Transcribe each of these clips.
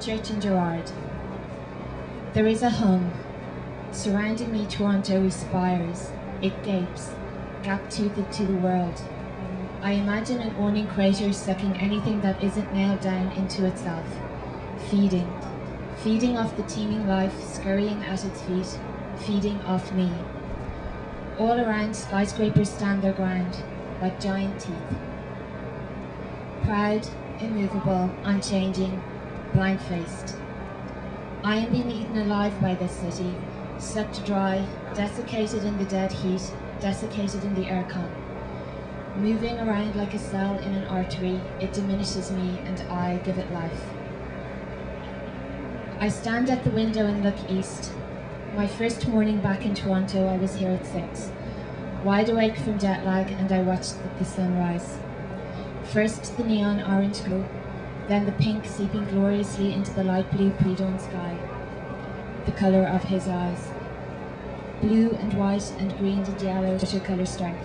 Church in Gerrard. There is a hum. Surrounding me, Toronto respires. It gapes, gap-toothed to the world. I imagine an awning crater sucking anything that isn't nailed down into itself. Feeding off the teeming life scurrying at its feet, feeding off me. All around, skyscrapers stand their ground, like giant teeth. Proud, immovable, unchanging, blank-faced. I am being eaten alive by this city, sucked dry, desiccated in the dead heat, desiccated in the aircon. Moving around like a cell in an artery, it diminishes me and I give it life. I stand at the window and look east. My first morning back in Toronto, I was here at 6. Wide awake from jet lag, and I watched the sunrise. First the neon orange glow, then the pink seeping gloriously into the light blue pre-dawn sky. The colour of his eyes. Blue and white and green and yellow colour strength.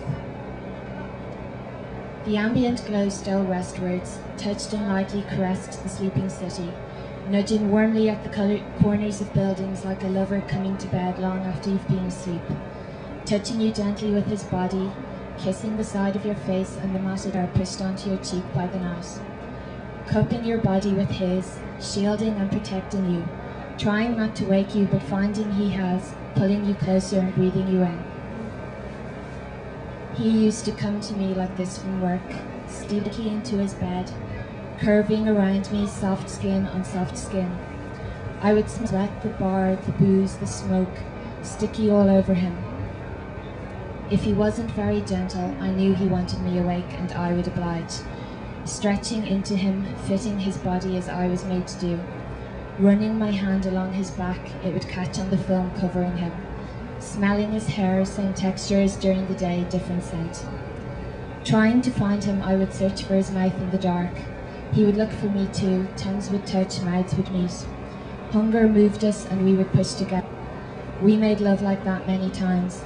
The ambient glow stole westwards, touched and lightly caressed the sleeping city, nudging warmly at the corners of buildings like a lover coming to bed long after you've been asleep, touching you gently with his body, kissing the side of your face and the matted hair pushed onto your cheek by the night, cupping your body with his, shielding and protecting you, trying not to wake you but finding he has, pulling you closer and breathing you in. He used to come to me like this from work, steadily into his bed, curving around me, soft skin on soft skin. I would sweat the bar, the booze, the smoke, sticky all over him. If he wasn't very gentle, I knew he wanted me awake and I would oblige, stretching into him, fitting his body as I was made to do. Running my hand along his back, it would catch on the film covering him. Smelling his hair, same texture as during the day, different scent. Trying to find him, I would search for his mouth in the dark. He would look for me too, tongues would touch, mouths would meet. Hunger moved us and we would push together. We made love like that many times,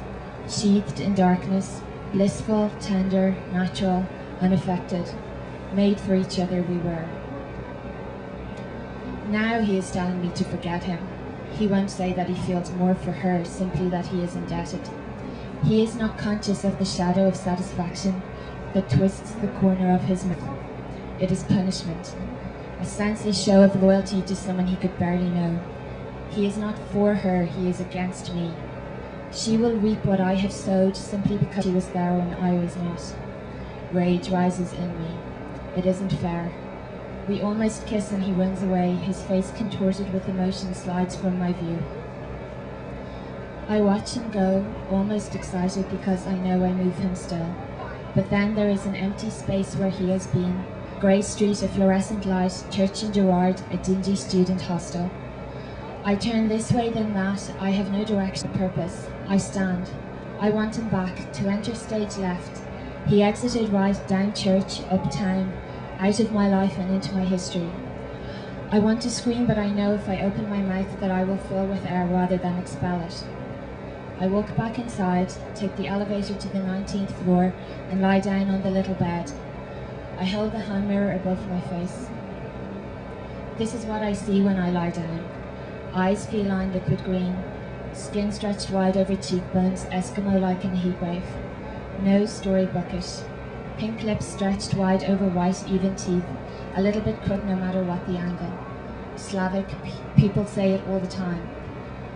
sheathed in darkness, blissful, tender, natural, unaffected. Made for each other we were. Now he is telling me to forget him. He won't say that he feels more for her, simply that he is indebted. He is not conscious of the shadow of satisfaction that twists the corner of his mouth. It is punishment, a senseless show of loyalty to someone he could barely know. He is not for her, he is against me. She will reap what I have sowed simply because she was there when I was not. Rage rises in me. It isn't fair. We almost kiss and he runs away, his face contorted with emotion slides from my view. I watch him go, almost excited because I know I move him still. But then there is an empty space where he has been. Grey street, a fluorescent light, church in Gerrard, a dingy student hostel. I turn this way then that, I have no direction or purpose. I stand. I want him back, to enter stage left. He exited right, down church, uptown, out of my life and into my history. I want to scream, but I know if I open my mouth that I will fill with air rather than expel it. I walk back inside, take the elevator to the 19th floor and lie down on the little bed. I hold the hand mirror above my face. This is what I see when I lie down. Eyes feline liquid green, skin stretched wide over cheekbones, Eskimo-like in a heatwave. Nose storybookish. Pink lips stretched wide over white, even teeth, a little bit crooked no matter what the angle. Slavic, people say it all the time.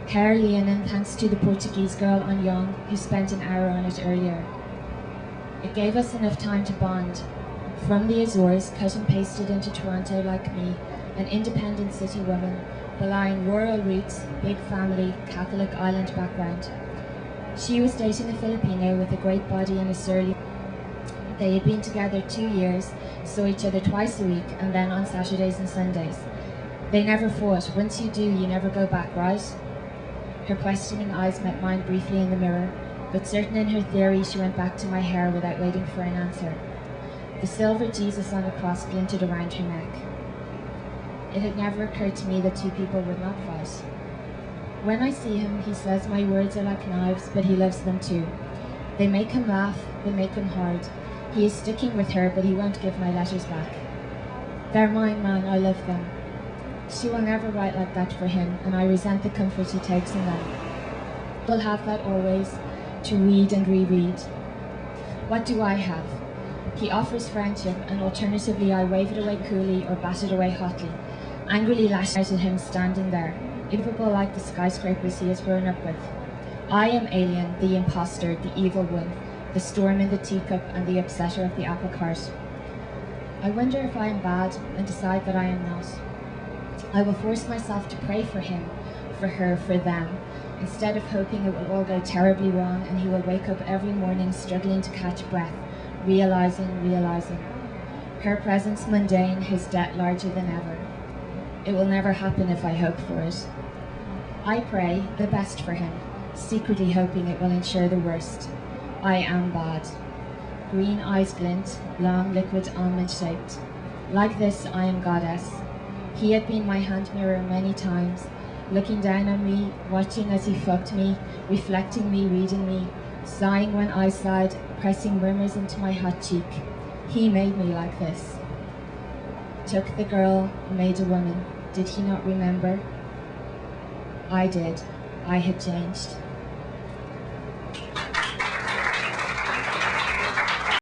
Hair Leonin, thanks to the Portuguese girl on Young, who spent an hour on it earlier. It gave us enough time to bond. From the Azores, cut and pasted into Toronto like me, an independent city woman, belying rural roots, big family, Catholic island background. She was dating a Filipino with a great body and a surly. They had been together 2 years, saw each other twice a week, and then on Saturdays and Sundays. They never fought. Once you do, you never go back, right? Her questioning eyes met mine briefly in the mirror, but certain in her theory, she went back to my hair without waiting for an answer. The silver Jesus on the cross glinted around her neck. It had never occurred to me that two people would not fight. When I see him, he says my words are like knives, but he loves them too. They make him laugh, they make him hard. He is sticking with her, but he won't give my letters back. They're mine, man, I love them. She will never write like that for him, and I resent the comfort he takes in them. Will have that always, to read and reread. What do I have? He offers friendship, and alternatively I wave it away coolly or bat it away hotly, angrily lashing out at him standing there, immovable like the skyscrapers he has grown up with. I am alien, the imposter, the evil one, the storm in the teacup and the upsetter of the apple cart. I wonder if I am bad and decide that I am not. I will force myself to pray for him, for her, for them, instead of hoping it will all go terribly wrong and he will wake up every morning struggling to catch breath, realizing. Her presence mundane, his debt larger than ever. It will never happen if I hope for it. I pray the best for him, secretly hoping it will ensure the worst. I am bad. Green eyes glint, long, liquid, almond-shaped. Like this, I am goddess. He had been my hand mirror many times, looking down on me, watching as he fucked me, reflecting me, reading me, sighing when I sighed, pressing murmurs into my hot cheek. He made me like this. Took the girl, made a woman. Did he not remember? I did. I had changed.